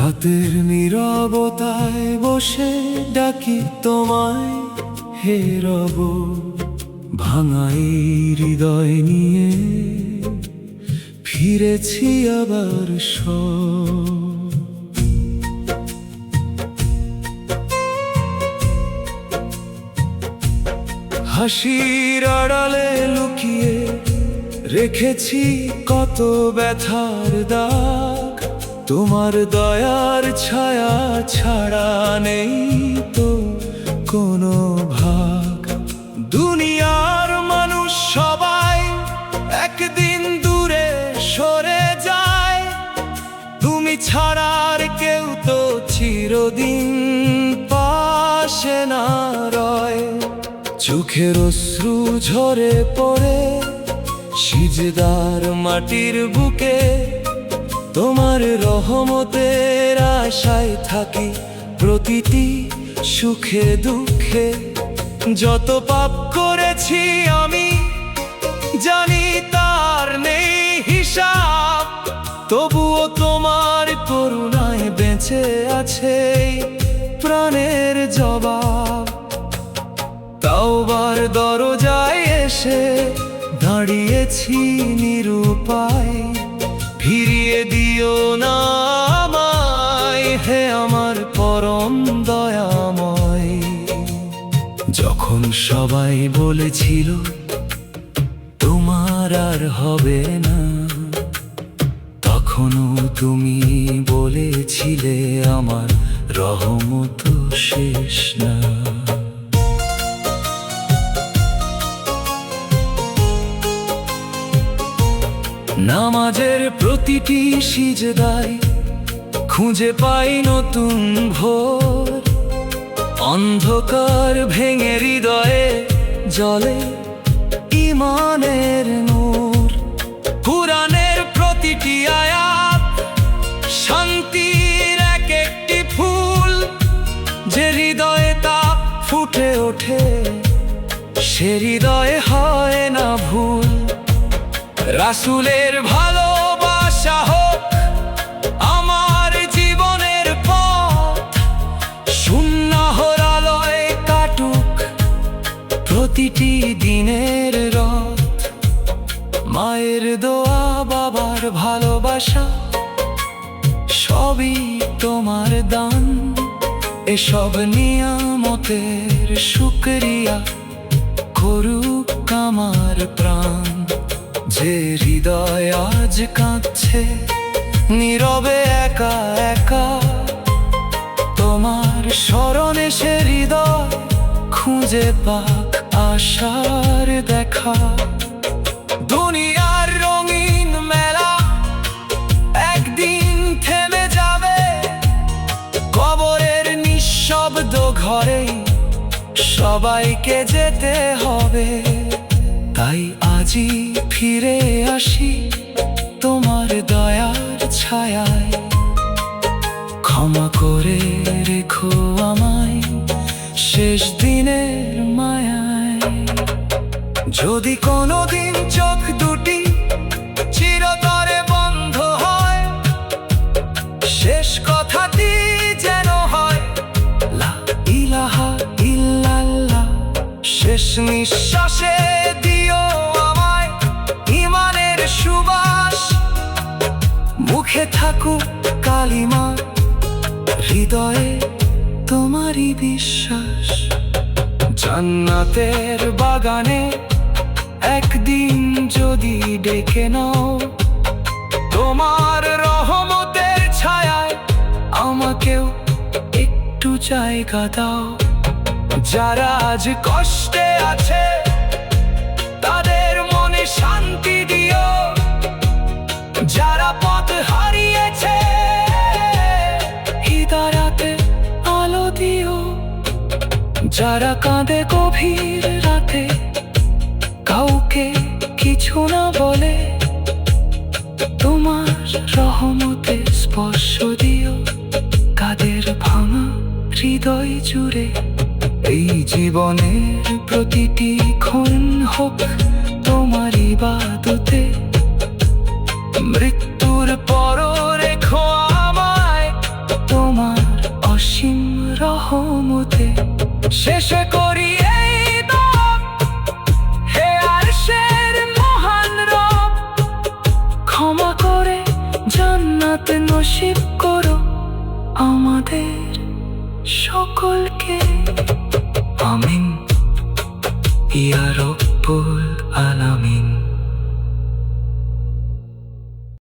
রাতের নীরবতায় বসে ডাকি তোমায়, হে রব। ভাঙাই হৃদয় নিয়ে ফিরেছি আবার হাসির আড়ালে লুকিয়ে রেখেছি কত ব্যথার দাগ। তোমার দয়ার ছায়া ছাড়া নেই তো কোনো ভাগ। দুনিয়ার মানুষ সবাই একদিন দূরে সরে যায়, তুমি ছাড়া আর কেউ তো চিরদিন পাশে না রয়। চোখের অশ্রু ঝরে পড়ে সিজদার মাটির বুকে, তোমার রহমতের আশায় থাকি প্রতিটি সুখে দুঃখে। যত পাপ করেছি আমি জানি তার নেই হিসাব, তবুও তোমার করুণায় বেঁচে আছে প্রাণের জবাব। তাওবার দরজায় এসে দাঁড়িয়েছি নিরুপায়, ফিরিয়ে দিও না আমায়, হে আমার পরম দয়াময়। যখন সবাই বলেছিল তোমার আর হবে না, তখনও তুমি বলেছিলে আমার রহমত শেষ না। নামাজের প্রতিটি সিজদায় খুঁজে পাই নতুন ভোর, অন্ধকার ভেঙে হৃদয়ে জ্বলে ঈমানের নূর। কুরআনের প্রতিটি আয়াত শান্তির এক একটি ফুল, যে হৃদয়ে তা ফুটে ওঠে সে হৃদয়ে হয় না ভুল। রাসূলের ভালোবাসা হোক আমার জীবনের পথ, সুন্নাহর আলোয় কাটুক প্রতিটি দিনের রথ। মায়ের দোয়া বাবার ভালোবাসা সবই তোমার দান, এসব নিয়ামতের শুকরিয়া করুক আমার প্রাণ। যে হৃদয় আজ কাঁদছে নীরবে একা একা, তোমার স্মরণে সে হৃদয় খুঁজে পাক আশার দেখা। দুনিয়ার রঙিন মেলা একদিন থেমে যাবে, কবরের নিঃশব্দ ঘরে সবাইকে যেতে হবে। তাই আজই ফিরে আসি তোমার দয়ার ছায়ায়, ক্ষমা করে রেখো আমায় শেষ দিনের মায়ায়। যদি কোনোদিন চোখ দুটি চিরতরে বন্ধ হয়, শেষ কথাটি যেন হয় লা ইলাহা ইল্লাল্লাহ। শেষ নিঃশ্বাসে দিও আমায় ঈমানের সুবাস, মুখে থাকুক কালিমা, হৃদয়ে তোমারই বিশ্বাস। জান্নাতের বাগানে একদিন যদি ডেকে নাও, তোমার রহমতের ছায়ায় আমাকেও একটু জায়গা দাও। যারা আজ কষ্টে আছে তাদের মনে শান্তি দিও, যারা পথ হারিয়েছে হিদায়াতে আলো দিও। যারা কাঁদে গভীর রাতে কাউকে কিছু না বলে, তোমার রহমতে স্পর্শ দিও কাদের ভাঙা হৃদয় জুড়ে। এই জীবনের প্রতিটি ক্ষণ হোক তোমার ইবাদতে, মৃত্যুর পরও রেখো আমায় রহমতে শেষে করি এই দোয়া, হে আরশের মহান রব, ক্ষমা করে জান্নাত নসিব করো আমাদের সকলকে। আমিন ইয়া রব্বুল আলামিন।